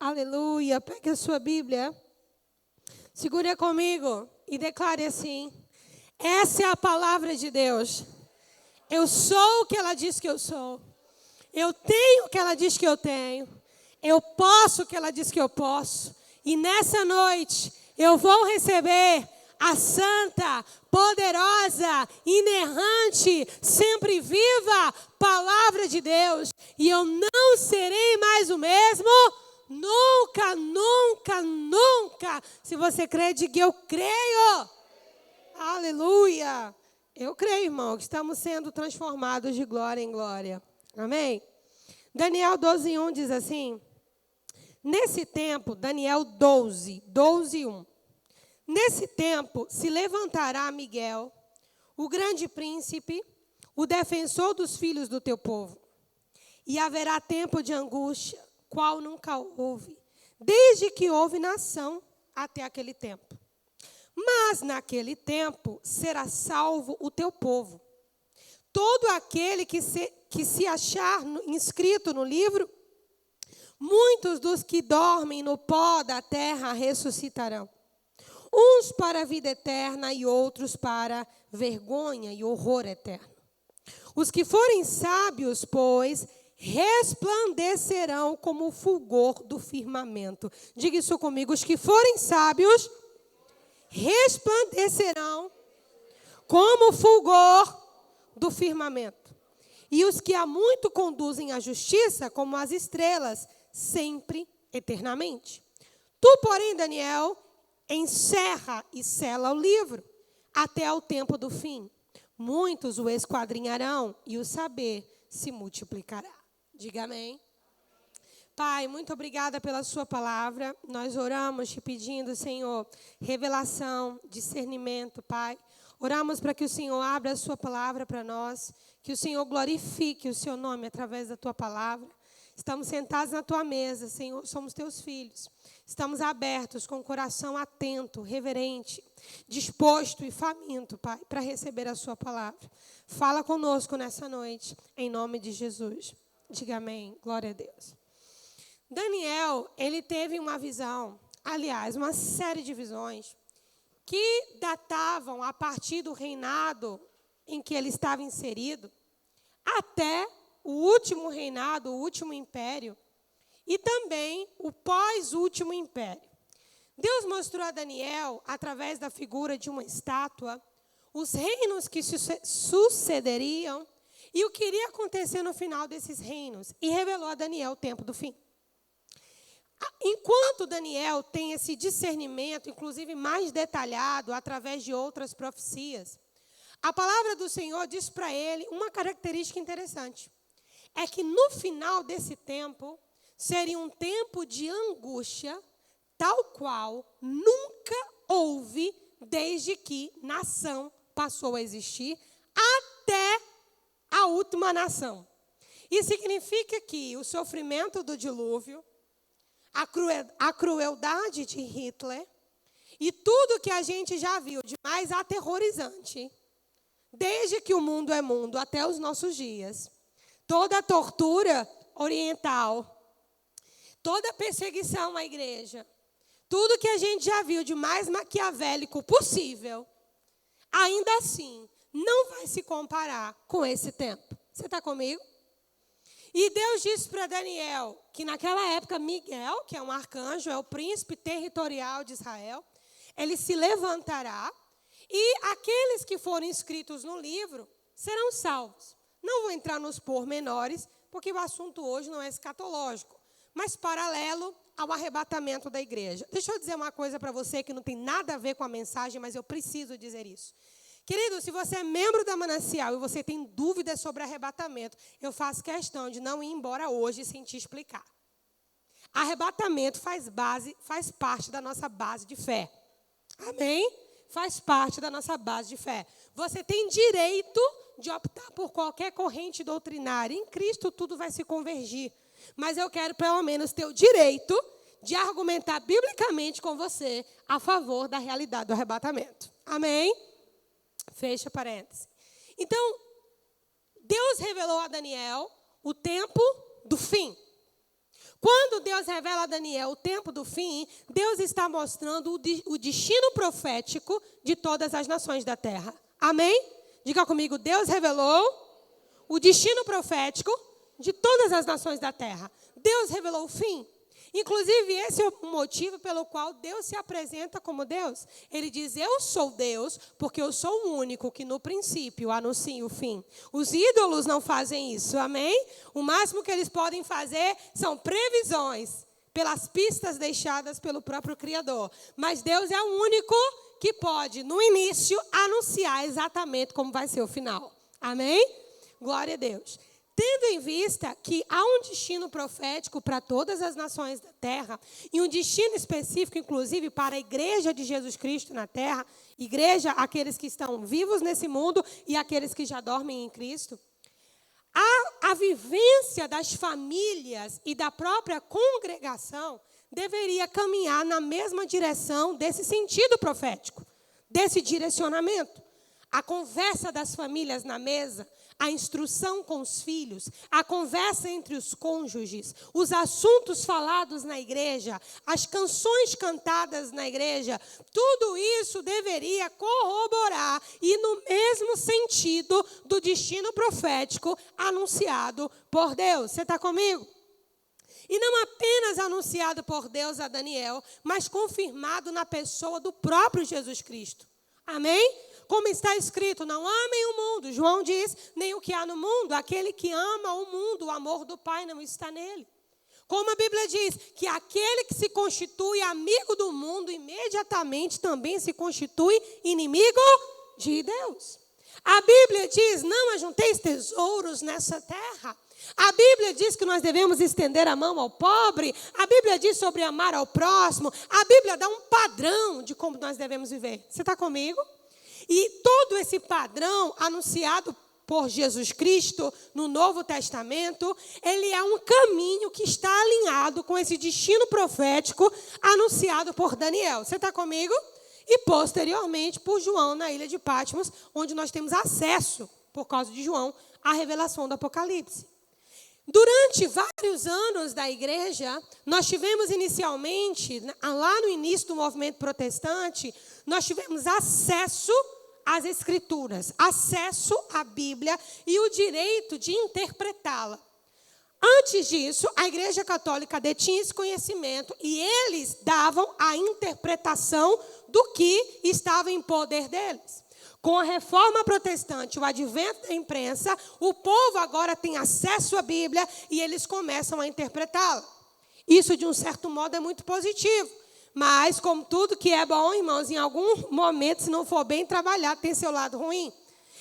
Aleluia. Pegue a sua Bíblia. Segure comigo e declare assim: essa é a palavra de Deus. Eu sou o que ela diz que eu sou. Eu tenho o que ela diz que eu tenho. Eu posso o que ela diz que eu posso. E nessa noite eu vou receber a santa, poderosa, inerrante, sempre viva palavra de Deus. E eu não serei mais o mesmo. Nunca, nunca, nunca. Se você crê, diga eu creio. Aleluia. Eu creio, irmão, que estamos sendo transformados de glória em glória. Amém? Daniel 12:1 diz assim. Nesse tempo, Daniel 12:1. Nesse tempo se levantará Miguel, o grande príncipe, o defensor dos filhos do teu povo. E haverá tempo de angústia, qual nunca houve, desde que houve nação até aquele tempo. Mas naquele tempo será salvo o teu povo. Todo aquele que se achar inscrito no livro, muitos dos que dormem no pó da terra ressuscitarão. Uns para a vida eterna e outros para vergonha e horror eterno. Os que forem sábios, pois, resplandecerão como o fulgor do firmamento. Diga isso comigo. Os que forem sábios, resplandecerão como o fulgor do firmamento. E os que há muito conduzem a justiça, como as estrelas, sempre, eternamente. Tu, porém, Daniel, encerra e sela o livro, até ao tempo do fim. Muitos o esquadrinharão e o saber se multiplicará. Diga amém. Pai, muito obrigada pela sua palavra. Nós oramos te pedindo, Senhor, revelação, discernimento, Pai. Oramos para que o Senhor abra a sua palavra para nós, que o Senhor glorifique o seu nome através da tua palavra. Estamos sentados na tua mesa, Senhor, somos teus filhos. Estamos abertos, com o coração atento, reverente, disposto e faminto, Pai, para receber a sua palavra. Fala conosco nessa noite, em nome de Jesus. Diga amém. Glória a Deus. Daniel, ele teve uma visão, aliás, uma série de visões, que datavam a partir do reinado em que ele estava inserido, até o último reinado, o último império, e também o pós-último império. Deus mostrou a Daniel, através da figura de uma estátua, os reinos que sucederiam e o que iria acontecer no final desses reinos, e revelou a Daniel o tempo do fim. Enquanto Daniel tem esse discernimento, inclusive mais detalhado, através de outras profecias, a palavra do Senhor diz para ele uma característica interessante. É que no final desse tempo, seria um tempo de angústia, tal qual nunca houve desde que nação passou a existir, até a última nação. Isso significa que o sofrimento do dilúvio, a crueldade de Hitler e tudo que a gente já viu de mais aterrorizante, desde que o mundo é mundo até os nossos dias, toda a tortura oriental, toda a perseguição à igreja, tudo que a gente já viu de mais maquiavélico possível, ainda assim, não vai se comparar com esse tempo. Você está comigo? E Deus disse para Daniel que naquela época Miguel, que é um arcanjo, é o príncipe territorial de Israel, ele se levantará e aqueles que forem inscritos no livro serão salvos. Não vou entrar nos pormenores, porque o assunto hoje não é escatológico, mas paralelo ao arrebatamento da igreja. Deixa eu dizer uma coisa para você que não tem nada a ver com a mensagem, mas eu preciso dizer isso. Querido, se você é membro da Manancial e você tem dúvidas sobre arrebatamento, eu faço questão de não ir embora hoje sem te explicar. Arrebatamento faz parte da nossa base de fé. Amém? Faz parte da nossa base de fé. Você tem direito de optar por qualquer corrente doutrinária. Em Cristo tudo vai se convergir. Mas eu quero pelo menos ter o direito de argumentar biblicamente com você a favor da realidade do arrebatamento. Amém? Fecha parênteses. Então, Deus revelou a Daniel o tempo do fim. Quando Deus revela a Daniel o tempo do fim, Deus está mostrando o destino profético de todas as nações da terra. Amém? Diga comigo, Deus revelou o destino profético de todas as nações da terra. Deus revelou o fim. Inclusive, esse é o motivo pelo qual Deus se apresenta como Deus. Ele diz, eu sou Deus, porque eu sou o único que no princípio anuncia o fim. Os ídolos não fazem isso, amém? O máximo que eles podem fazer são previsões, pelas pistas deixadas pelo próprio Criador. Mas Deus é o único que pode, no início, anunciar exatamente como vai ser o final. Amém? Glória a Deus. Tendo em vista que há um destino profético para todas as nações da terra, e um destino específico, inclusive, para a igreja de Jesus Cristo na terra, igreja, aqueles que estão vivos nesse mundo e aqueles que já dormem em Cristo, a vivência das famílias e da própria congregação deveria caminhar na mesma direção desse sentido profético, desse direcionamento. A conversa das famílias na mesa, a instrução com os filhos, a conversa entre os cônjuges, os assuntos falados na igreja, as canções cantadas na igreja, tudo isso deveria corroborar e no mesmo sentido do destino profético anunciado por Deus. Você está comigo? E não apenas anunciado por Deus a Daniel, mas confirmado na pessoa do próprio Jesus Cristo. Amém? Como está escrito, não amem o mundo. João diz, nem o que há no mundo. Aquele que ama o mundo, o amor do Pai não está nele. Como a Bíblia diz, que aquele que se constitui amigo do mundo, imediatamente também se constitui inimigo de Deus. A Bíblia diz, não ajunteis tesouros nessa terra. A Bíblia diz que nós devemos estender a mão ao pobre. A Bíblia diz sobre amar ao próximo. A Bíblia dá um padrão de como nós devemos viver. Você está comigo? E todo esse padrão anunciado por Jesus Cristo no Novo Testamento, ele é um caminho que está alinhado com esse destino profético anunciado por Daniel. Você está comigo? E posteriormente por João na ilha de Patmos, onde nós temos acesso, por causa de João, à revelação do Apocalipse. Durante vários anos da igreja, nós tivemos inicialmente, lá no início do movimento protestante, nós tivemos acesso às Escrituras, acesso à Bíblia e o direito de interpretá-la. Antes disso, a Igreja Católica detinha esse conhecimento e eles davam a interpretação do que estava em poder deles. Com a reforma protestante, o advento da imprensa, o povo agora tem acesso à Bíblia e eles começam a interpretá-la. Isso, de um certo modo, é muito positivo. Mas, como tudo que é bom, irmãos, em algum momento, se não for bem trabalhado, tem seu lado ruim.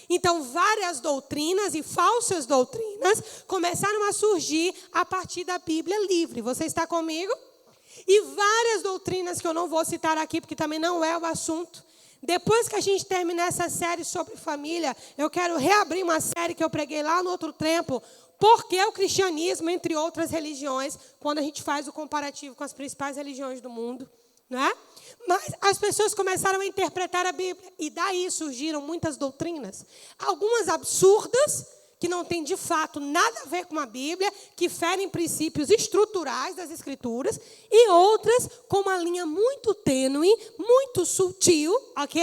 Então, várias doutrinas e falsas doutrinas começaram a surgir a partir da Bíblia livre. Você está comigo? E várias doutrinas que eu não vou citar aqui, porque também não é o assunto. Depois que a gente terminar essa série sobre família, eu quero reabrir uma série que eu preguei lá no outro tempo. Por que o cristianismo, entre outras religiões, quando a gente faz o comparativo com as principais religiões do mundo, né? Mas as pessoas começaram a interpretar a Bíblia. E daí surgiram muitas doutrinas. Algumas absurdas, que não têm de fato nada a ver com a Bíblia, que ferem princípios estruturais das Escrituras. E outras com uma linha muito tênue, muito sutil, ok?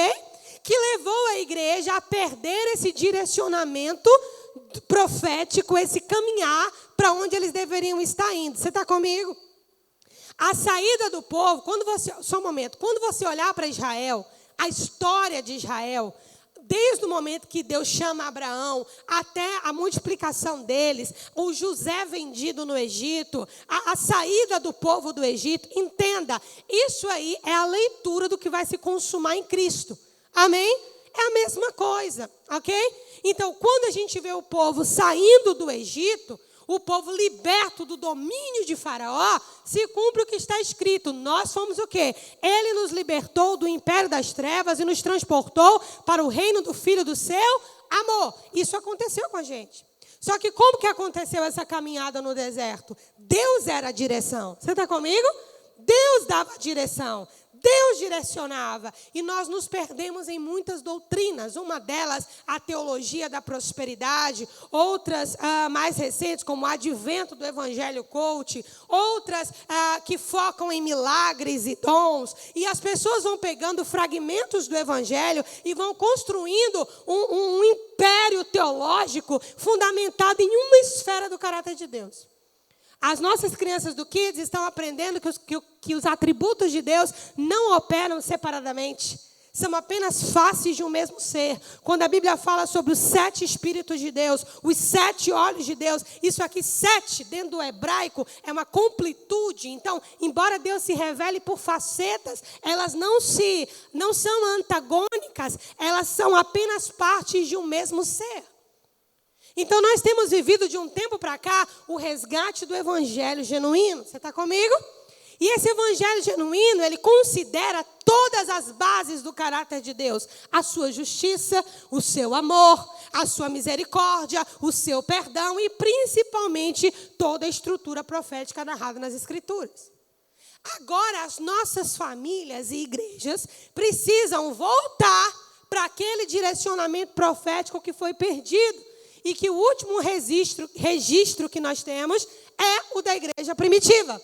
Que levou a igreja a perder esse direcionamento profético, esse caminhar para onde eles deveriam estar indo. Você está comigo? A saída do povo, só um momento, quando você olhar para Israel, a história de Israel, desde o momento que Deus chama Abraão, até a multiplicação deles, o José vendido no Egito, a saída do povo do Egito, entenda, isso aí é a leitura do que vai se consumar em Cristo. Amém? É a mesma coisa, ok? Então, quando a gente vê o povo saindo do Egito, o povo liberto do domínio de Faraó, se cumpre o que está escrito. Nós fomos o quê? Ele nos libertou do império das trevas e nos transportou para o reino do Filho do seu amor. Isso aconteceu com a gente. Só que como que aconteceu essa caminhada no deserto? Deus era a direção. Você está comigo? Deus dava a direção. Deus direcionava. E nós nos perdemos em muitas doutrinas. Uma delas, a teologia da prosperidade. Outras mais recentes, como o advento do evangelho coach. Outras que focam em milagres e dons. E as pessoas vão pegando fragmentos do evangelho e vão construindo um império teológico fundamentado em uma esfera do caráter de Deus. As nossas crianças do Kids estão aprendendo que os atributos de Deus não operam separadamente. São apenas faces de um mesmo ser. Quando a Bíblia fala sobre os 7 Espíritos de Deus, os 7 olhos de Deus, isso aqui, 7, dentro do hebraico, é uma completude. Então, embora Deus se revele por facetas, elas não são antagônicas, elas são apenas partes de um mesmo ser. Então, nós temos vivido de um tempo para cá o resgate do evangelho genuíno. Você está comigo? E esse evangelho genuíno, ele considera todas as bases do caráter de Deus. A sua justiça, o seu amor, a sua misericórdia, o seu perdão e, principalmente, toda a estrutura profética narrada nas Escrituras. Agora, as nossas famílias e igrejas precisam voltar para aquele direcionamento profético que foi perdido. E que o último registro que nós temos é o da igreja primitiva.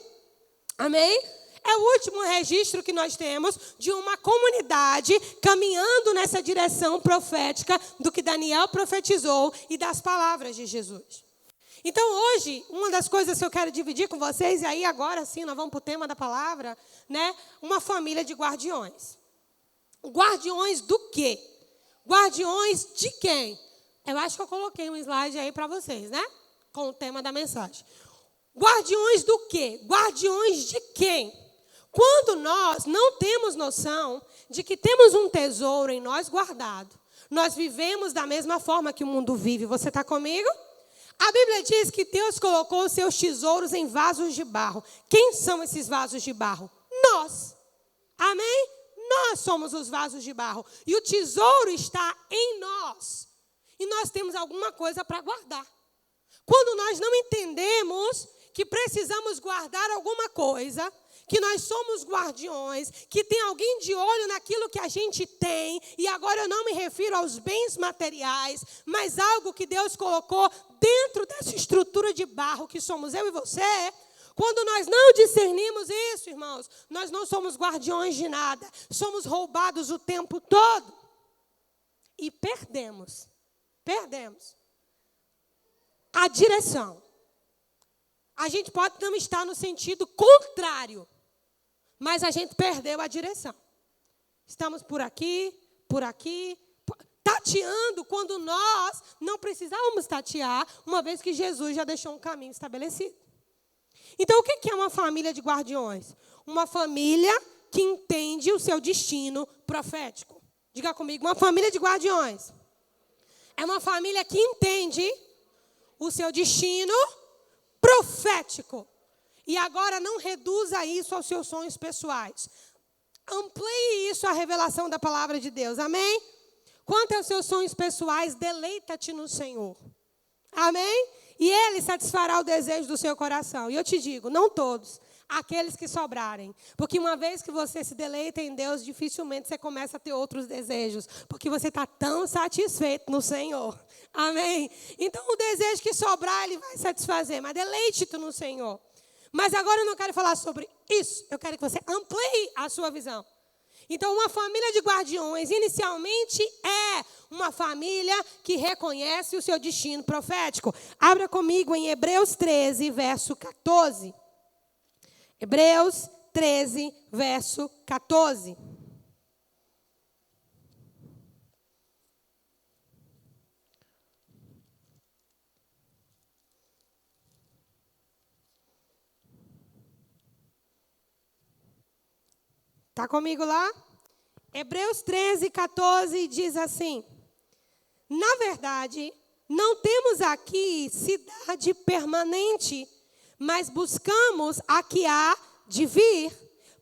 Amém? É o último registro que nós temos de uma comunidade caminhando nessa direção profética do que Daniel profetizou e das palavras de Jesus. Então, hoje, uma das coisas que eu quero dividir com vocês, e aí agora sim nós vamos para o tema da palavra, né? Uma família de guardiões. Guardiões do quê? Guardiões de quem? Eu acho que eu coloquei um slide aí para vocês, né? Com o tema da mensagem. Guardiões do quê? Guardiões de quem? Quando nós não temos noção de que temos um tesouro em nós guardado, nós vivemos da mesma forma que o mundo vive. Você está comigo? A Bíblia diz que Deus colocou os seus tesouros em vasos de barro. Quem são esses vasos de barro? Nós. Amém? Nós somos os vasos de barro. E o tesouro está em nós. E nós temos alguma coisa para guardar. Quando nós não entendemos que precisamos guardar alguma coisa, que nós somos guardiões, que tem alguém de olho naquilo que a gente tem, e agora eu não me refiro aos bens materiais, mas algo que Deus colocou dentro dessa estrutura de barro que somos eu e você. Quando nós não discernimos isso, irmãos, nós não somos guardiões de nada, somos roubados o tempo todo e perdemos a direção. A gente pode não estar no sentido contrário, mas a gente perdeu a direção. Estamos por aqui, tateando quando nós não precisávamos tatear, uma vez que Jesus já deixou um caminho estabelecido. Então, o que é uma família de guardiões? Uma família que entende o seu destino profético. Diga comigo, uma família de guardiões. É uma família que entende o seu destino profético. E agora não reduza isso aos seus sonhos pessoais. Amplie isso à revelação da palavra de Deus. Amém? Quanto aos seus sonhos pessoais, deleita-te no Senhor. Amém? E Ele satisfará o desejo do seu coração. E eu te digo, não todos. Aqueles que sobrarem. Porque uma vez que você se deleita em Deus, dificilmente você começa a ter outros desejos. Porque você está tão satisfeito no Senhor. Amém? Então, o desejo que sobrar, Ele vai satisfazer. Mas deleite-te no Senhor. Mas agora eu não quero falar sobre isso. Eu quero que você amplie a sua visão. Então, uma família de guardiões, inicialmente, é uma família que reconhece o seu destino profético. Abra comigo em Hebreus 13, verso 14. Hebreus 13, verso 14. Está comigo lá? Hebreus 13, 14 diz assim: na verdade, não temos aqui cidade permanente, mas buscamos a que há de vir.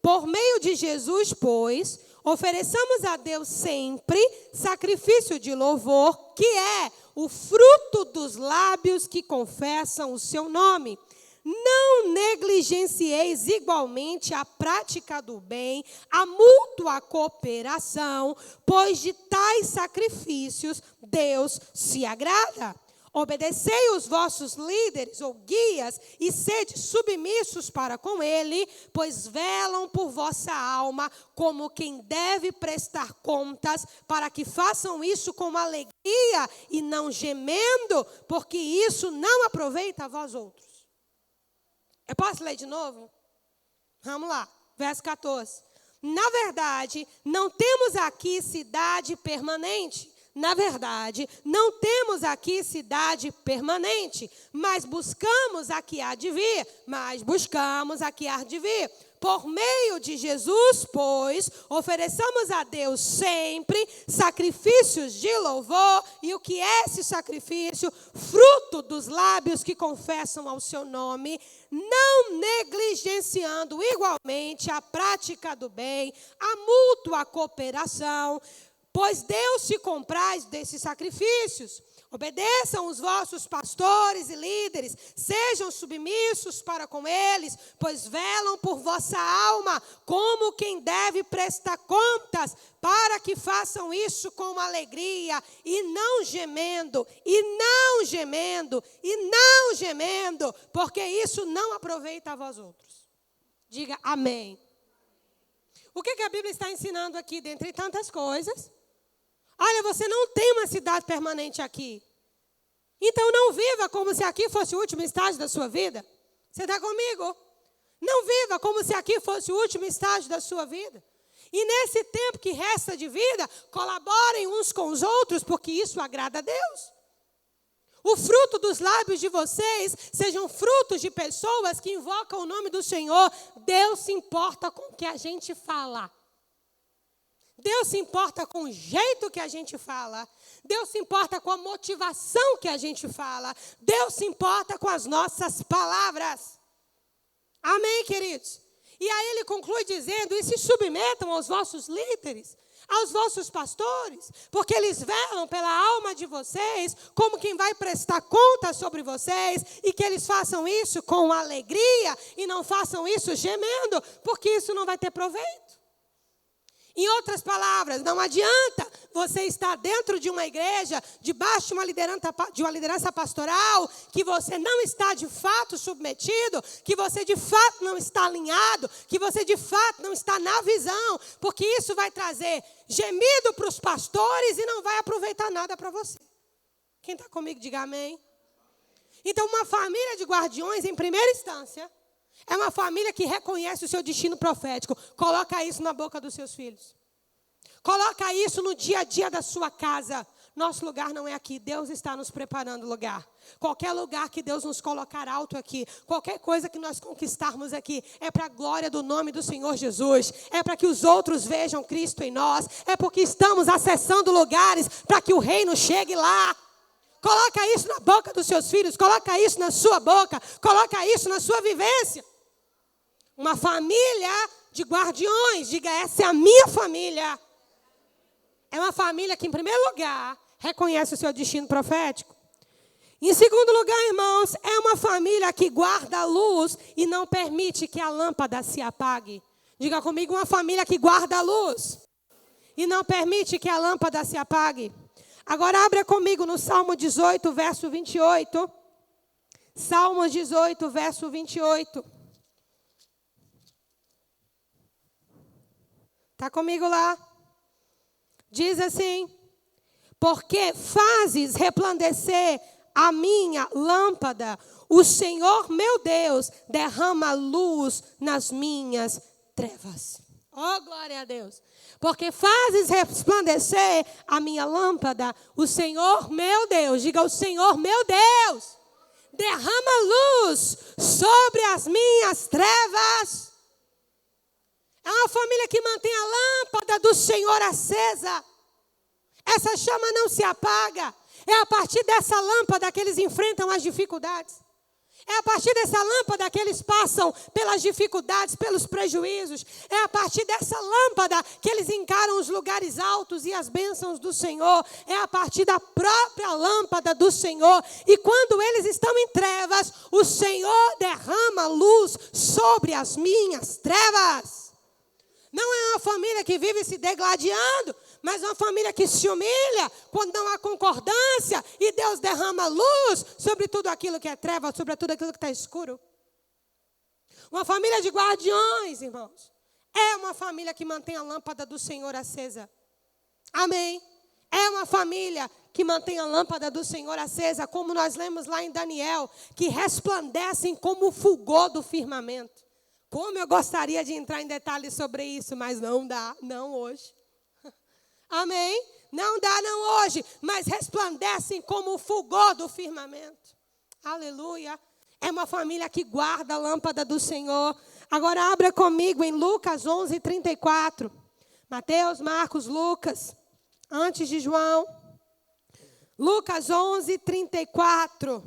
Por meio de Jesus, pois, ofereçamos a Deus sempre sacrifício de louvor, que é o fruto dos lábios que confessam o seu nome. Não negligencieis igualmente a prática do bem, a mútua cooperação, pois de tais sacrifícios Deus se agrada. Obedecei os vossos líderes ou guias e sede submissos para com ele, pois velam por vossa alma como quem deve prestar contas, para que façam isso com alegria e não gemendo, porque isso não aproveita a vós outros. Eu posso ler de novo? Vamos lá, verso 14. Na verdade, não temos aqui cidade permanente. Na verdade, não temos aqui cidade permanente, mas buscamos a que há de vir. Por meio de Jesus, pois, ofereçamos a Deus sempre sacrifícios de louvor. E o que é esse sacrifício? Fruto dos lábios que confessam ao seu nome, não negligenciando igualmente a prática do bem, a mútua cooperação, pois Deus se compraz desses sacrifícios. Obedeçam os vossos pastores e líderes, sejam submissos para com eles, pois velam por vossa alma, como quem deve prestar contas, para que façam isso com alegria, e não gemendo, porque isso não aproveita a vós outros. Diga amém. O que a Bíblia está ensinando aqui, dentre tantas coisas? Olha, você não tem uma cidade permanente aqui. Então não viva como se aqui fosse o último estágio da sua vida. Você está comigo? Não viva como se aqui fosse o último estágio da sua vida. E nesse tempo que resta de vida, colaborem uns com os outros, porque isso agrada a Deus. O fruto dos lábios de vocês sejam frutos de pessoas que invocam o nome do Senhor. Deus se importa com o que a gente fala. Deus se importa com o jeito que a gente fala. Deus se importa com a motivação que a gente fala. Deus se importa com as nossas palavras. Amém, queridos? E aí ele conclui dizendo, e se submetam aos vossos líderes, aos vossos pastores, porque eles velam pela alma de vocês, como quem vai prestar conta sobre vocês, e que eles façam isso com alegria, e não façam isso gemendo, porque isso não vai ter proveito. Em outras palavras, não adianta você estar dentro de uma igreja, debaixo de uma liderança pastoral, que você não está de fato submetido, que você de fato não está alinhado, que você de fato não está na visão, porque isso vai trazer gemido para os pastores e não vai aproveitar nada para você. Quem está comigo, diga amém. Então, uma família de guardiões, em primeira instância, é uma família que reconhece o seu destino profético. Coloca isso na boca dos seus filhos. Coloca isso no dia a dia da sua casa. Nosso lugar não é aqui. Deus está nos preparando lugar. Qualquer lugar que Deus nos colocar alto aqui, qualquer coisa que nós conquistarmos aqui, é para a glória do nome do Senhor Jesus. É para que os outros vejam Cristo em nós. É porque estamos acessando lugares para que o reino chegue lá. Coloca isso na boca dos seus filhos. Coloca isso na sua boca. Coloca isso na sua vivência. Uma família de guardiões, diga, essa é a minha família. É uma família que, em primeiro lugar, reconhece o seu destino profético. Em segundo lugar, irmãos, é uma família que guarda a luz e não permite que a lâmpada se apague. Diga comigo, uma família que guarda a luz e não permite que a lâmpada se apague. Agora abra comigo no Salmo 18, verso 28. Salmo 18, verso 28. Está comigo lá? Diz assim: porque fazes resplandecer a minha lâmpada, o Senhor meu Deus derrama luz nas minhas trevas. Oh, glória a Deus. Porque fazes resplandecer a minha lâmpada, o Senhor meu Deus, diga o Senhor meu Deus, derrama luz sobre as minhas trevas. É uma família que mantém a lâmpada do Senhor acesa. Essa chama não se apaga. É a partir dessa lâmpada que eles enfrentam as dificuldades. É a partir dessa lâmpada que eles passam pelas dificuldades, pelos prejuízos. É a partir dessa lâmpada que eles encaram os lugares altos e as bênçãos do Senhor. É a partir da própria lâmpada do Senhor. E quando eles estão em trevas, o Senhor derrama luz sobre as minhas trevas. Não é uma família que vive se degladiando, mas uma família que se humilha quando não há concordância e Deus derrama luz sobre tudo aquilo que é treva, sobre tudo aquilo que está escuro. Uma família de guardiões, irmãos, é uma família que mantém a lâmpada do Senhor acesa. Amém? É uma família que mantém a lâmpada do Senhor acesa, como nós lemos lá em Daniel, que resplandecem como o fulgor do firmamento. Como eu gostaria de entrar em detalhes sobre isso, mas não dá, não hoje. Amém? Não dá, não hoje, mas resplandecem como o fulgor do firmamento. Aleluia. É uma família que guarda a lâmpada do Senhor. Agora abra comigo em Lucas 11:34. Mateus, Marcos, Lucas, antes de João. Lucas 11:34.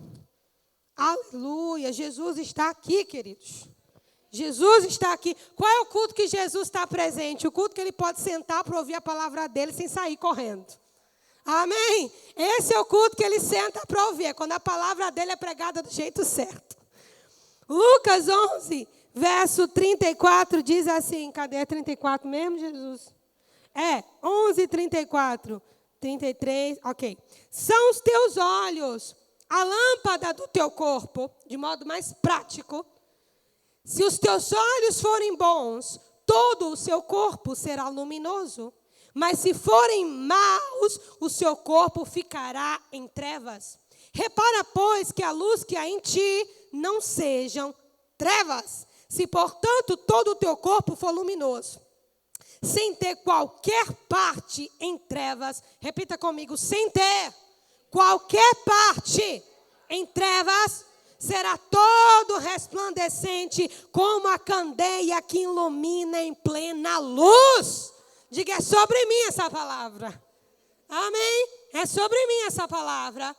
Aleluia. Jesus está aqui, queridos. Jesus está aqui. Qual é o culto que Jesus está presente? O culto que ele pode sentar para ouvir a palavra dele sem sair correndo. Amém? Esse é o culto que ele senta para ouvir. É quando a palavra dele é pregada do jeito certo. Lucas 11, verso 34 diz assim. Cadê? É 34 mesmo, Jesus? 11, 34, 33, ok. São os teus olhos, a lâmpada do teu corpo, de modo mais prático. Se os teus olhos forem bons, todo o seu corpo será luminoso. Mas se forem maus, o seu corpo ficará em trevas. Repara, pois, que a luz que há em ti não sejam trevas. Se, portanto, todo o teu corpo for luminoso, sem ter qualquer parte em trevas, repita comigo, sem ter qualquer parte em trevas, será todo resplandecente como a candeia que ilumina em plena luz. Diga, é sobre mim essa palavra. Amém? É sobre mim essa palavra.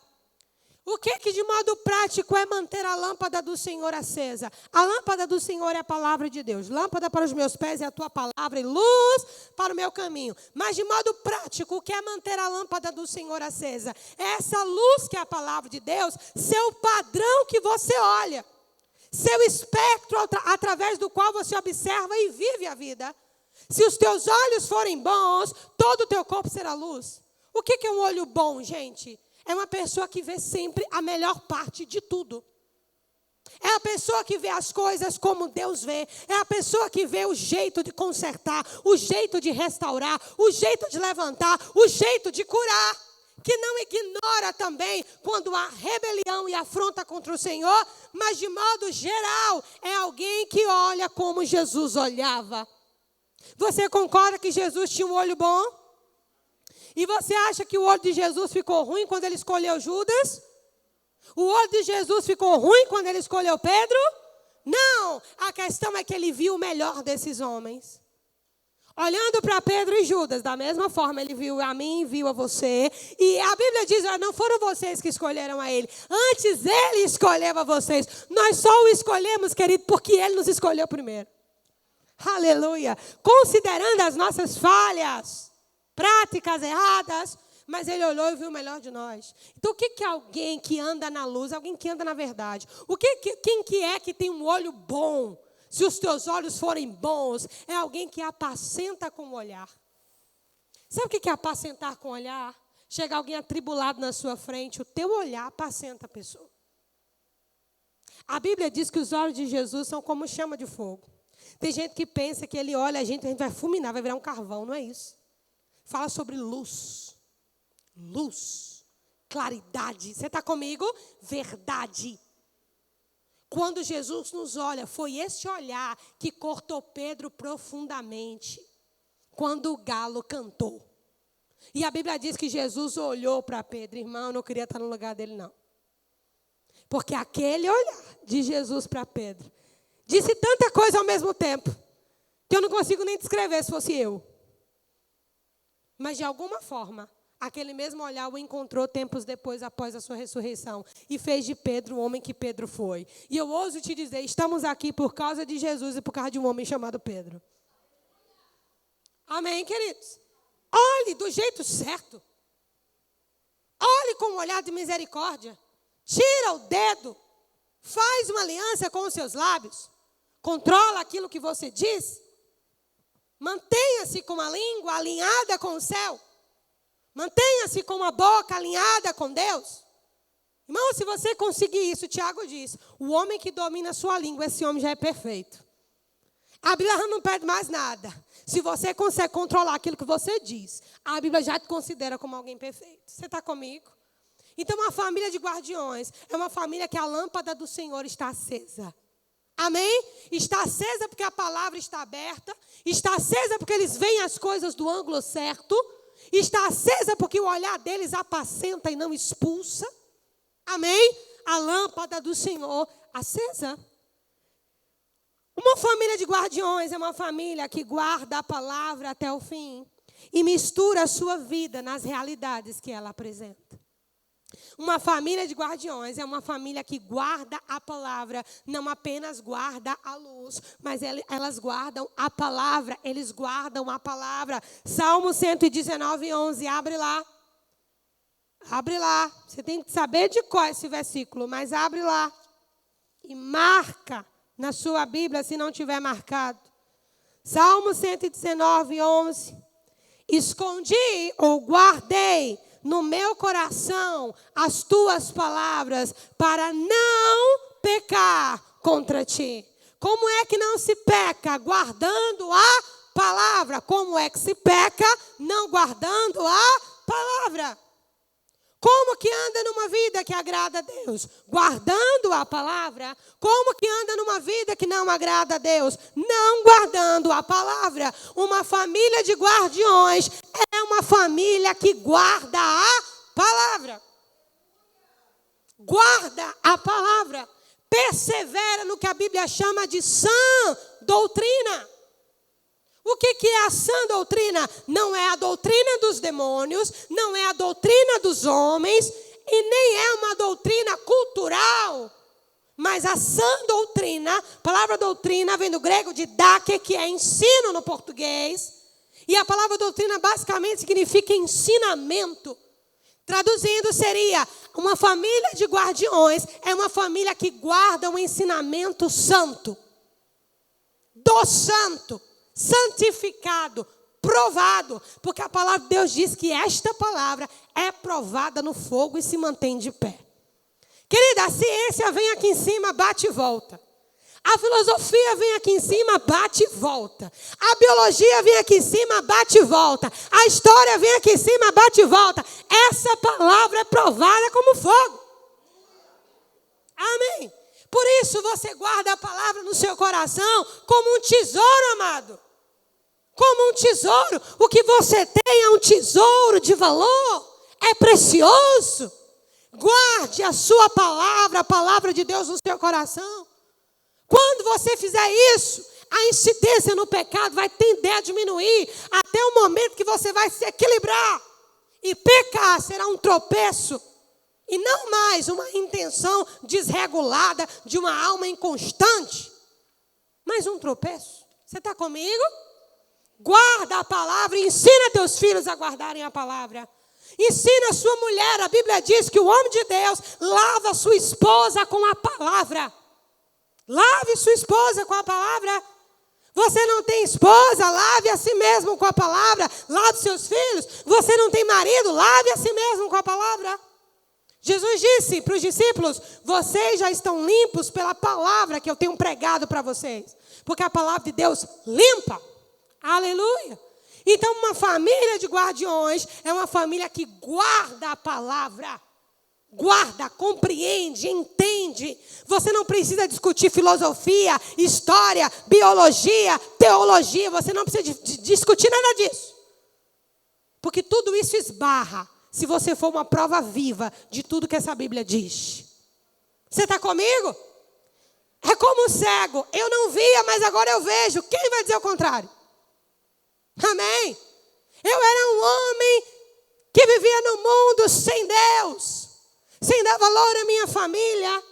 O que de modo prático é manter a lâmpada do Senhor acesa? A lâmpada do Senhor é a palavra de Deus. Lâmpada para os meus pés é a tua palavra e luz para o meu caminho. Mas de modo prático, o que é manter a lâmpada do Senhor acesa? É essa luz que é a palavra de Deus, seu padrão que você olha. Seu espectro através do qual você observa e vive a vida. Se os teus olhos forem bons, todo o teu corpo será luz. O que é um olho bom, gente? É uma pessoa que vê sempre a melhor parte de tudo. É a pessoa que vê as coisas como Deus vê. É a pessoa que vê o jeito de consertar, o jeito de restaurar, o jeito de levantar, o jeito de curar. Que não ignora também quando há rebelião e afronta contra o Senhor, mas de modo geral é alguém que olha como Jesus olhava. Você concorda que Jesus tinha um olho bom? E você acha que o olho de Jesus ficou ruim quando ele escolheu Judas? O olho de Jesus ficou ruim quando ele escolheu Pedro? Não, a questão é que ele viu o melhor desses homens. Olhando para Pedro e Judas, da mesma forma, ele viu a mim, viu a você. E a Bíblia diz, não foram vocês que escolheram a ele. Antes ele escolheu a vocês. Nós só o escolhemos, querido, porque ele nos escolheu primeiro. Aleluia. Considerando as nossas falhas, práticas erradas, mas ele olhou e viu o melhor de nós. Então, o que é alguém que anda na luz? Alguém que anda na verdade. Quem que é que tem um olho bom? Se os teus olhos forem bons, é alguém que apacenta com o olhar. Sabe o que é apacentar com o olhar? Chega alguém atribulado na sua frente, o teu olhar apacenta a pessoa. A Bíblia diz que os olhos de Jesus são como chama de fogo. Tem gente que pensa que ele olha a gente vai fulminar, vai virar um carvão, não é isso. Fala sobre luz, claridade. Você está comigo? Verdade. Quando Jesus nos olha, foi esse olhar que cortou Pedro profundamente. Quando o galo cantou. E a Bíblia diz que Jesus olhou para Pedro. Irmão, eu não queria estar no lugar dele, não. Porque aquele olhar de Jesus para Pedro disse tanta coisa ao mesmo tempo, que eu não consigo nem descrever se fosse eu. Mas, de alguma forma, aquele mesmo olhar o encontrou tempos depois, após a sua ressurreição, e fez de Pedro o homem que Pedro foi. E eu ouso te dizer, estamos aqui por causa de Jesus e por causa de um homem chamado Pedro. Amém, queridos? Olhe do jeito certo. Olhe com um olhar de misericórdia. Tira o dedo. Faz uma aliança com os seus lábios. Controla aquilo que você diz. Mantenha-se com a língua alinhada com o céu. Mantenha-se com a boca alinhada com Deus. Irmão, se você conseguir isso, Tiago diz, o homem que domina a sua língua, esse homem já é perfeito. A Bíblia não pede mais nada. Se você consegue controlar aquilo que você diz, a Bíblia já te considera como alguém perfeito. Você está comigo? Então, uma família de guardiões é uma família que a lâmpada do Senhor está acesa. Amém? Está acesa porque a palavra está aberta. Está acesa porque eles veem as coisas do ângulo certo. Está acesa porque o olhar deles apacenta e não expulsa. Amém? A lâmpada do Senhor acesa. Uma família de guardiões é uma família que guarda a palavra até o fim e mistura a sua vida nas realidades que ela apresenta. Uma família de guardiões é uma família que guarda a palavra, não apenas guarda a luz, mas elas guardam a palavra, eles guardam a palavra. Salmo 119, 11, abre lá. Abre lá. Você tem que saber de qual é esse versículo, mas abre lá. E marca na sua Bíblia, se não tiver marcado. Salmo 119, 11. Escondi ou guardei no meu coração as tuas palavras para não pecar contra ti. Como é que não se peca? Guardando a palavra. Como é que se peca? Não guardando a palavra. Como que anda numa vida que agrada a Deus? Guardando a palavra. Como que anda numa vida que não agrada a Deus? Não guardando a palavra. Uma família de guardiões é uma família que guarda a palavra. Guarda a palavra. Persevera no que a Bíblia chama de sã doutrina. O que é a sã doutrina? Não é a doutrina dos demônios, não é a doutrina dos homens, e nem é uma doutrina cultural. Mas a sã doutrina, a palavra doutrina vem do grego de dake, que é ensino no português. E a palavra doutrina basicamente significa ensinamento. Traduzindo seria, uma família de guardiões é uma família que guarda um ensinamento santo. Do santo. Santificado, provado, porque a palavra de Deus diz que esta palavra é provada no fogo e se mantém de pé. Querida, a ciência vem aqui em cima, bate e volta. A filosofia vem aqui em cima, bate e volta. A biologia vem aqui em cima, bate e volta. A história vem aqui em cima, bate e volta. Essa palavra é provada como fogo. Amém. Por isso você guarda a palavra no seu coração como um tesouro, amado. Como um tesouro. O que você tem é um tesouro de valor. É precioso. Guarde a sua palavra, a palavra de Deus no seu coração. Quando você fizer isso, a incidência no pecado vai tender a diminuir. Até o momento que você vai se equilibrar. E pecar será um tropeço. E não mais uma intenção desregulada de uma alma inconstante. Mas um tropeço. Você está comigo? Guarda a palavra e ensina teus filhos a guardarem a palavra. Ensina a sua mulher. A Bíblia diz que o homem de Deus lava a sua esposa com a palavra. Lave sua esposa com a palavra. Você não tem esposa, lave a si mesmo com a palavra. Lave seus filhos. Você não tem marido, lave a si mesmo com a palavra. Jesus disse para os discípulos, vocês já estão limpos pela palavra que eu tenho pregado para vocês. Porque a palavra de Deus limpa. Aleluia. Então uma família de guardiões é uma família que guarda a palavra. Guarda, compreende, entende. Você não precisa discutir filosofia, história, biologia, teologia. Você não precisa discutir nada disso. Porque tudo isso esbarra se você for uma prova viva de tudo que essa Bíblia diz. Você está comigo? É como um cego. Eu não via, mas agora eu vejo. Quem vai dizer o contrário? Amém? Eu era um homem que vivia no mundo sem Deus, sem dar valor à minha família.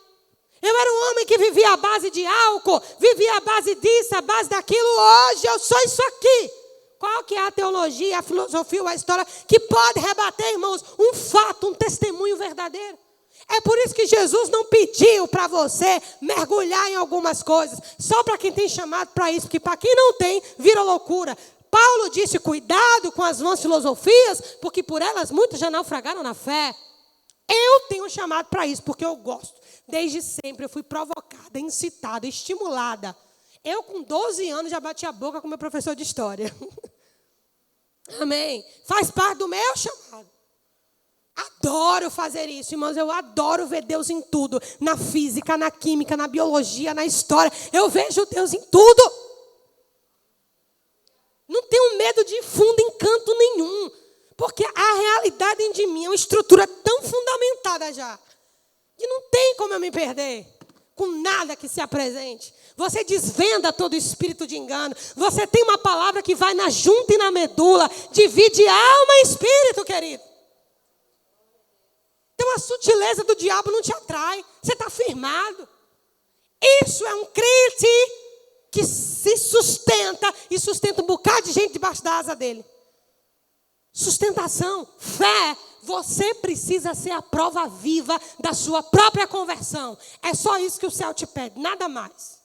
Eu era um homem que vivia à base de álcool, vivia à base disso, à base daquilo. Hoje eu sou isso aqui. Qual que é a teologia, a filosofia ou a história que pode rebater, irmãos, um fato, um testemunho verdadeiro? É por isso que Jesus não pediu para você mergulhar em algumas coisas, só para quem tem chamado para isso, porque para quem não tem, vira loucura. Paulo disse, cuidado com as vãs filosofias, porque por elas muitos já naufragaram na fé. Eu tenho chamado para isso, porque eu gosto. Desde sempre eu fui provocada, incitada, estimulada. Eu com 12 anos já bati a boca com meu professor de história. Amém. Faz parte do meu chamado. Adoro fazer isso, irmãos. Eu adoro ver Deus em tudo. Na física, na química, na biologia, na história. Eu vejo Deus em tudo. Não tenho medo de fundo em canto nenhum. Porque a realidade de mim é uma estrutura tão fundamentada já, que não tem como eu me perder com nada que se apresente. Você desvenda todo espírito de engano. Você tem uma palavra que vai na junta e na medula. Divide alma e espírito, querido. Então a sutileza do diabo não te atrai. Você está firmado. Isso é um crente que se sustenta e sustenta um bocado de gente debaixo da asa dele. Sustentação, fé. Você precisa ser a prova viva da sua própria conversão. É só isso que o céu te pede, nada mais.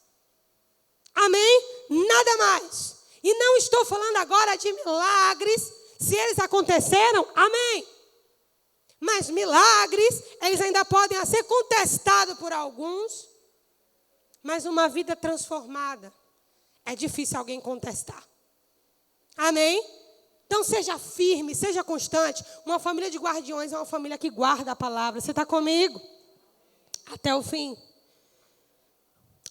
Amém? Nada mais. E não estou falando agora de milagres, se eles aconteceram, amém. Mas milagres, eles ainda podem ser contestados por alguns. Mas uma vida transformada, é difícil alguém contestar. Amém? Então seja firme, seja constante. Uma família de guardiões é uma família que guarda a palavra. Você está comigo? Até o fim.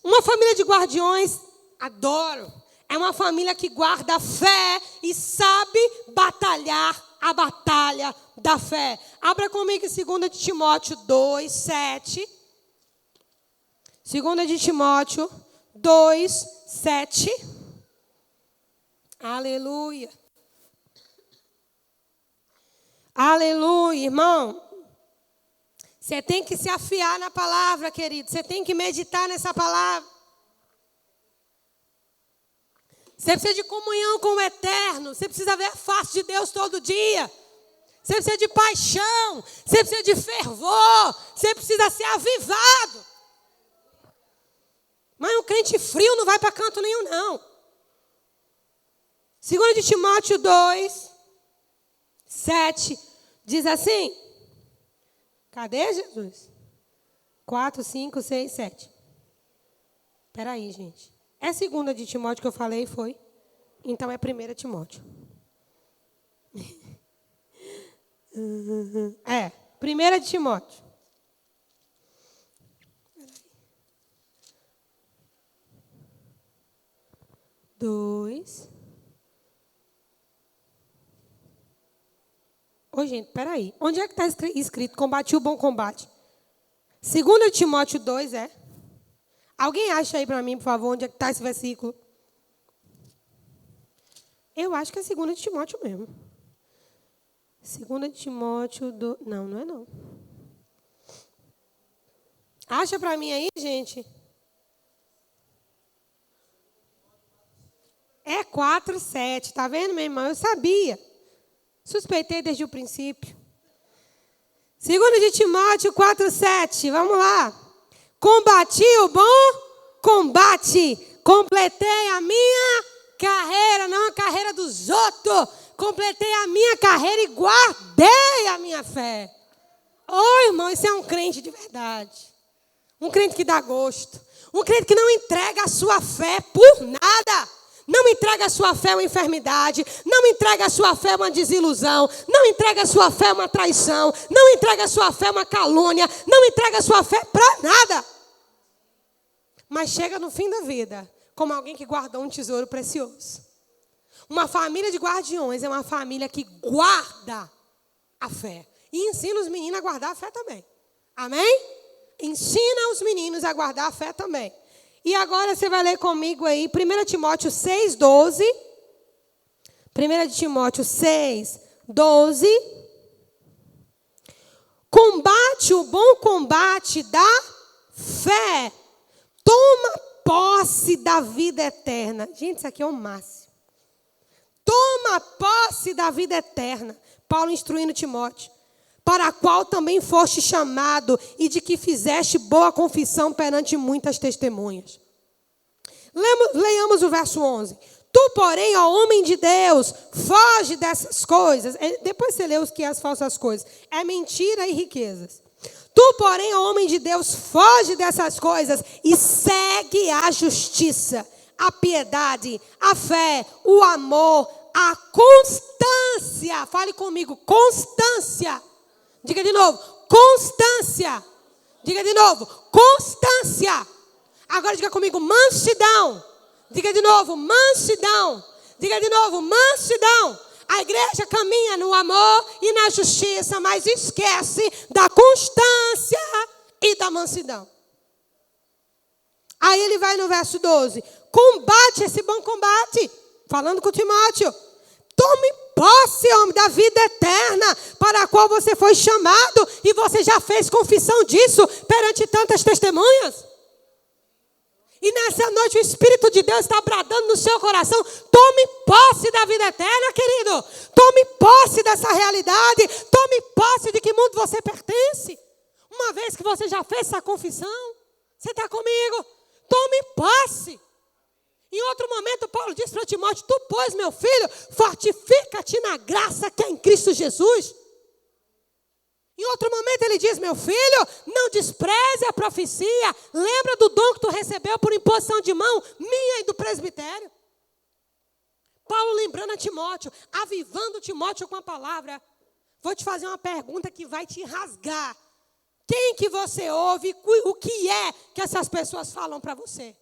Uma família de guardiões, adoro. É uma família que guarda a fé e sabe batalhar a batalha da fé. Abra comigo em 2 de Timóteo 2, 7. 2 de Timóteo 2, 7. Aleluia. Aleluia, irmão. Você tem que se afiar na palavra, querido. Você tem que meditar nessa palavra. Você precisa de comunhão com o eterno. Você precisa ver a face de Deus todo dia. Você precisa de paixão. Você precisa de fervor. Você precisa ser avivado. Mas um crente frio não vai para canto nenhum, não. 2 de Timóteo 2, 7. Diz assim. Cadê Jesus? 4, 5, 6, 7. Espera aí, gente. É 2 de Timóteo que eu falei, foi? Então é 1 Timóteo. É, 1 de Timóteo. 2. Ô, gente, peraí. Onde é que está escrito? Combati o bom combate. 2 Timóteo 2, é? Alguém acha aí para mim, por favor, onde é que está esse versículo? Eu acho que é 2 de Timóteo mesmo. 2 de Timóteo... Não, não é não. Acha para mim aí, gente? É 4, 7. Tá vendo, meu irmão? Eu sabia. Suspeitei desde o princípio. 2 de Timóteo 4, 7. Vamos lá. Combati o bom combate. Completei a minha carreira, não a carreira dos outros. Completei a minha carreira e guardei a minha fé. Ô, irmão, isso é um crente de verdade. Um crente que dá gosto. Um crente que não entrega a sua fé por nada. Não entrega a sua fé uma enfermidade. Não entrega a sua fé uma desilusão. Não entrega a sua fé uma traição. Não entrega a sua fé uma calúnia. Não entrega a sua fé para nada. Mas chega no fim da vida como alguém que guardou um tesouro precioso. Uma família de guardiões é uma família que guarda a fé. E ensina os meninos a guardar a fé também. Amém? Ensina os meninos a guardar a fé também. E agora você vai ler comigo aí 1 Timóteo 6, 12. 1 Timóteo 6, 12. Combate o bom combate da fé. Toma posse da vida eterna. Gente, isso aqui é o máximo. Toma posse da vida eterna. Paulo instruindo Timóteo. Para a qual também foste chamado e de que fizeste boa confissão perante muitas testemunhas. Leiamos o verso 11. Tu, porém, ó homem de Deus, foge dessas coisas. Depois você lê os que é as falsas coisas. É mentira e riquezas. Tu, porém, ó homem de Deus, foge dessas coisas e segue a justiça, a piedade, a fé, o amor, a constância. Fale comigo, constância. Diga de novo, constância. Diga de novo, constância. Agora diga comigo, mansidão. Diga de novo, mansidão. Diga de novo, mansidão. A igreja caminha no amor e na justiça, mas esquece da constância e da mansidão. Aí ele vai no verso 12. Combate esse bom combate. Falando com Timóteo. Tome posse, homem, da vida eterna, para a qual você foi chamado, e você já fez confissão disso perante tantas testemunhas. E nessa noite o Espírito de Deus está bradando no seu coração. Tome posse da vida eterna, querido. Tome posse dessa realidade. Tome posse de que mundo você pertence. Uma vez que você já fez essa confissão, você está comigo? Tome posse. Em outro momento, Paulo diz para Timóteo: tu, pois, meu filho, fortifica-te na graça que é em Cristo Jesus. Em outro momento ele diz: meu filho, não despreze a profecia. Lembra do dom que tu recebeu por imposição de mão minha e do presbitério. Paulo lembrando a Timóteo, avivando Timóteo com a palavra. Vou te fazer uma pergunta que vai te rasgar. Quem que você ouve? O que é que essas pessoas falam para você?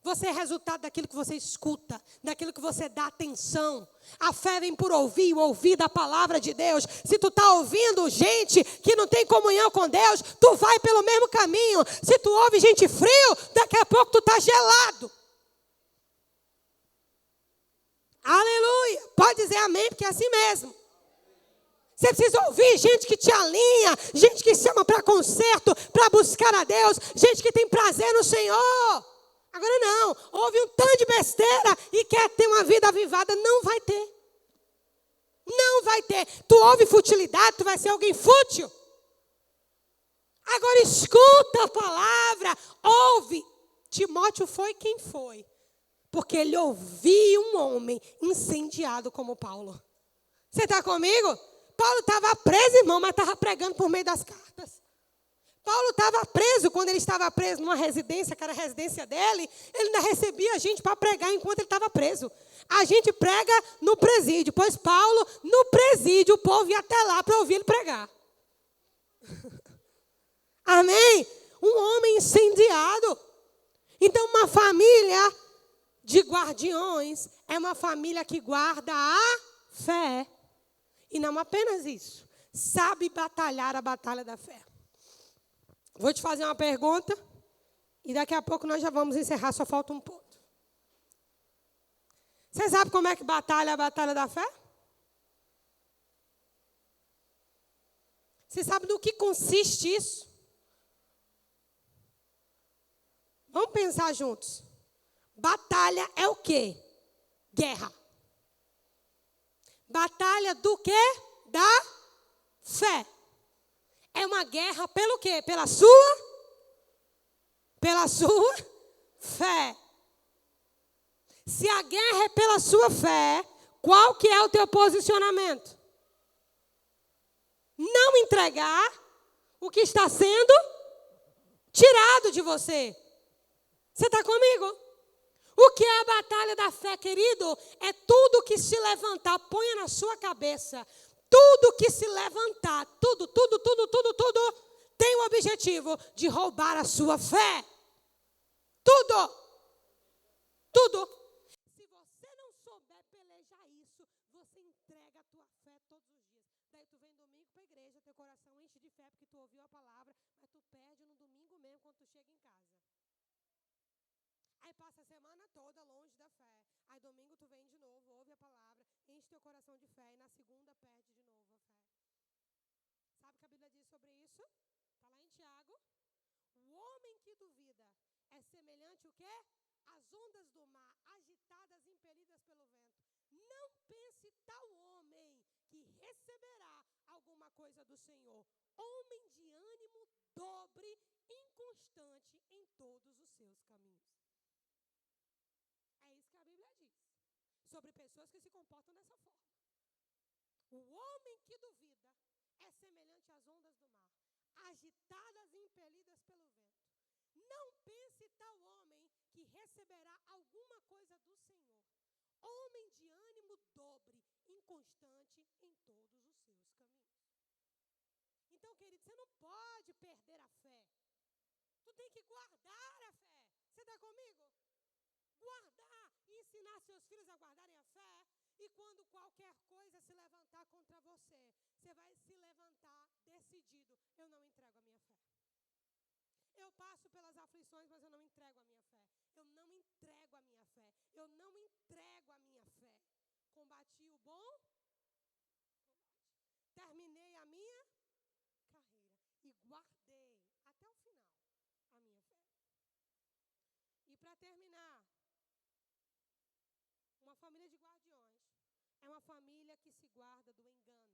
Você é resultado daquilo que você escuta, daquilo que você dá atenção. A fé vem por ouvir, o ouvir da palavra de Deus. Se tu está ouvindo gente que não tem comunhão com Deus, tu vai pelo mesmo caminho. Se tu ouve gente frio, daqui a pouco tu está gelado. Aleluia. Pode dizer amém, porque é assim mesmo. Você precisa ouvir gente que te alinha, gente que chama para conserto, para buscar a Deus, gente que tem prazer no Senhor. Agora não, ouve um tanto de besteira e quer ter uma vida avivada, não vai ter. Não vai ter. Tu ouve futilidade, tu vai ser alguém fútil. Agora escuta a palavra, ouve. Timóteo foi quem foi, porque ele ouvia um homem incendiado como Paulo. Você está comigo? Paulo estava preso, irmão, mas estava pregando por meio das cartas. Paulo estava preso, quando ele estava preso numa residência, que era a residência dele, ele ainda recebia gente para pregar enquanto ele estava preso. A gente prega no presídio, pois Paulo, no presídio, o povo ia até lá para ouvir ele pregar. Amém? Um homem incendiado. Então, uma família de guardiões é uma família que guarda a fé. E não apenas isso, sabe batalhar a batalha da fé. Vou te fazer uma pergunta e daqui a pouco nós já vamos encerrar, só falta um ponto. Você sabe como é que batalha a batalha da fé? Você sabe no que consiste isso? Vamos pensar juntos. Batalha é o quê? Guerra. Batalha do quê? Da fé. É uma guerra pelo quê? Pela sua fé. Se a guerra é pela sua fé, qual que é o teu posicionamento? Não entregar o que está sendo tirado de você. Você está comigo? O que é a batalha da fé, querido? É tudo que se levantar, ponha na sua cabeça. Tudo que se levantar, tudo, tem o objetivo de roubar a sua fé. Tudo. Se você não souber pelejar isso, você entrega a tua fé todos os dias. Daí tu vem domingo para a igreja, teu coração enche de fé porque tu ouviu a palavra, mas tu perde no domingo mesmo quando tu chega em casa. Aí passa a semana toda longe da fé. Aí domingo tu vem de novo, ouve a palavra, enche teu coração de fé e na segunda perde de novo a fé. Sabe que a Bíblia diz sobre isso? Está lá em Tiago. O homem que duvida é semelhante o quê? Às ondas do mar, agitadas, impelidas pelo vento. Não pense tal homem que receberá alguma coisa do Senhor. Homem de ânimo dobre, inconstante em todos os seus caminhos. É isso que a Bíblia diz sobre pessoas que se comportam dessa forma. O homem que duvida é semelhante às ondas do mar, agitadas e impelidas pelo vento. Não pense tal homem que receberá alguma coisa do Senhor. Homem de ânimo dobre, inconstante em todos os seus caminhos. Então, querido, você não pode perder a fé. Tu tem que guardar a fé. Você está comigo? Guardar e ensinar seus filhos a guardarem a fé. E quando qualquer coisa se levantar contra você, você vai se levantar decidido. Eu não entrego a minha fé. Eu passo pelas aflições, mas eu não entrego a minha fé. Eu não entrego a minha fé. Eu não entrego a minha fé. Combati o bom combate. Terminei a minha carreira. E guardei até o final a minha fé. E para terminar, uma família de guardiões é uma família que se guarda do engano.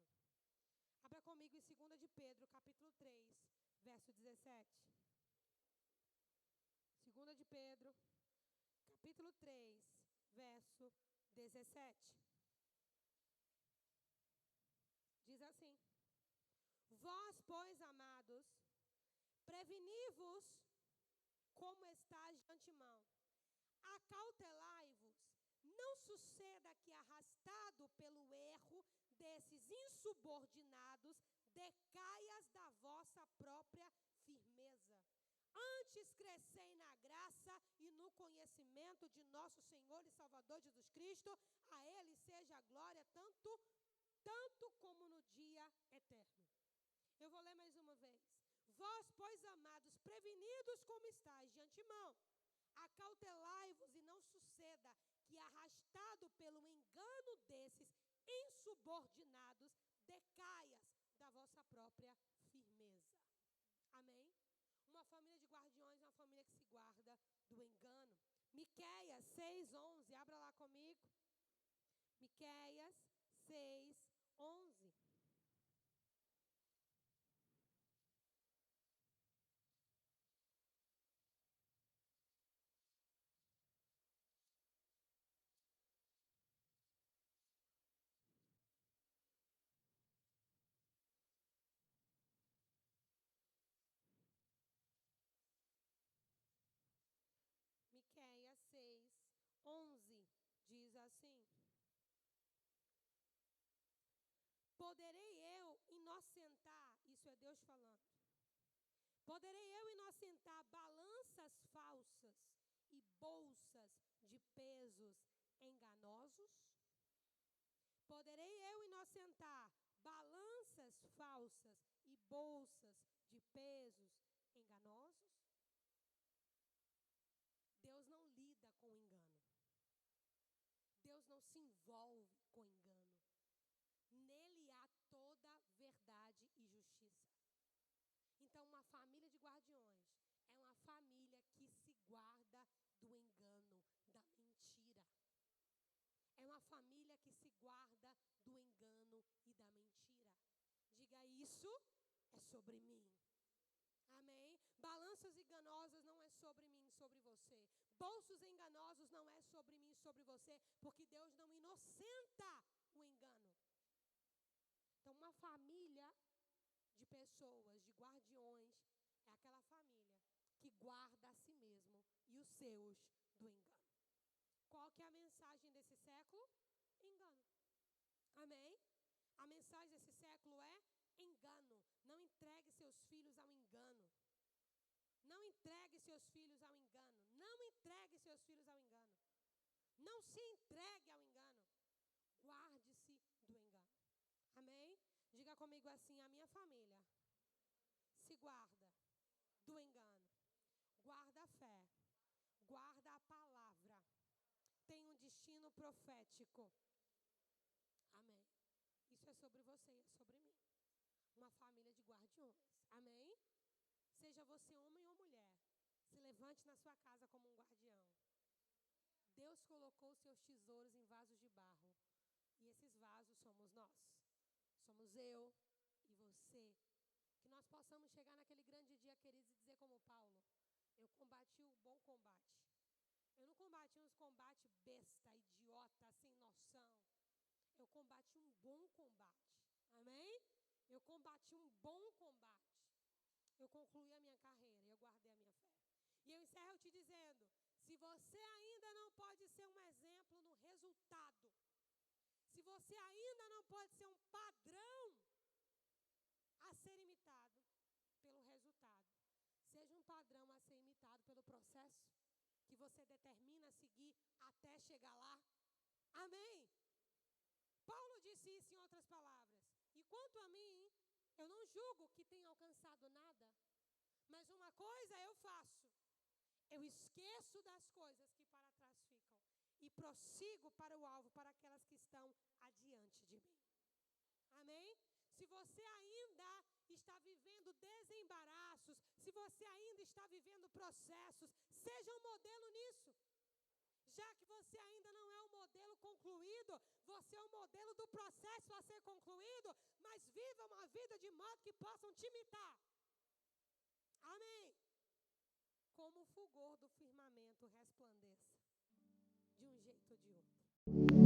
Abra comigo em 2 de Pedro, capítulo 3, verso 17. 2 de Pedro, capítulo 3, verso 17. Diz assim: Vós, pois, amados, preveni-vos como estáis de antemão. Acautelai-vos, não suceda que, arrastado pelo erro desses insubordinados, decaias da vossa própria firmeza. Antes crescei na graça e no conhecimento de nosso Senhor e Salvador Jesus Cristo. A Ele seja a glória tanto como no dia eterno. Eu vou ler mais uma vez. Vós, pois, amados, prevenidos como estáis de antemão, acautelai-vos e não suceda que, arrastado pelo engano desses insubordinados, decaias da vossa própria firmeza. Amém? Uma família de guardiões é uma família que se guarda do engano. Miqueias 6:11, abra lá comigo. Miqueias 6:11. Miqueias 6:11 diz assim: Poderei eu inocentar, isso é Deus falando, poderei eu inocentar balanças falsas e bolsas de pesos enganosos? Poderei eu inocentar balanças falsas e bolsas de pesos enganosos? Deus não lida com engano. Deus não se envolve com engano. Nele há toda verdade e justiça. Então, uma família de guardiões é uma família que se guarda do engano, da mentira. É uma família que se guarda do engano e da mentira. Diga, isso é sobre mim. Amém? Balanças enganosas não é sobre mim, sobre você. Bolsos enganosos não é sobre mim, sobre você. Porque Deus não inocenta o engano. Então, uma família de pessoas, de guardiões, é aquela família que guarda a si mesmo e os seus do engano. Qual que é a mensagem desse século? Engano. Amém? A mensagem desse século é engano. Não entregue seus filhos ao engano. Não entregue seus filhos ao engano. Não entregue seus filhos ao engano. Não se entregue ao engano. Guarde-se do engano. Amém? Diga comigo assim: a minha família se guarda do engano. Guarda a fé. Guarda a palavra. Tem um destino profético. Amém. Isso é sobre você e é sobre mim. uma família de guardiões. Amém? Seja você homem ou mulher, se levante na sua casa como um guardião. Deus colocou os seus tesouros em vasos de barro. E esses vasos somos nós. Somos eu e você. Que nós possamos chegar naquele grande dia, queridos, e dizer como Paulo: eu combati o bom combate. Eu não combati uns combates besta, idiota, sem noção. Eu combati um bom combate. Amém? Eu combati um bom combate. Eu concluí a minha carreira e eu guardei a minha fé. E eu encerro te dizendo, se você ainda não pode ser um exemplo no resultado, se você ainda não pode ser um padrão a ser imitado pelo resultado, seja um padrão a ser imitado pelo processo que você determina seguir até chegar lá. Amém? Paulo disse isso em outras palavras. E quanto a mim, eu não julgo que tenha alcançado nada, mas uma coisa eu faço: eu esqueço das coisas que para trás ficam e prossigo para o alvo, para aquelas que estão adiante de mim. Amém? Se você ainda está vivendo desembaraços, se você ainda está vivendo processos, seja um modelo nisso. Já que você ainda não é um modelo concluído, você é um modelo do processo a ser concluído, mas viva uma vida de modo que possam te imitar. Amém? Como o fulgor do firmamento resplandeça de um jeito ou de outro.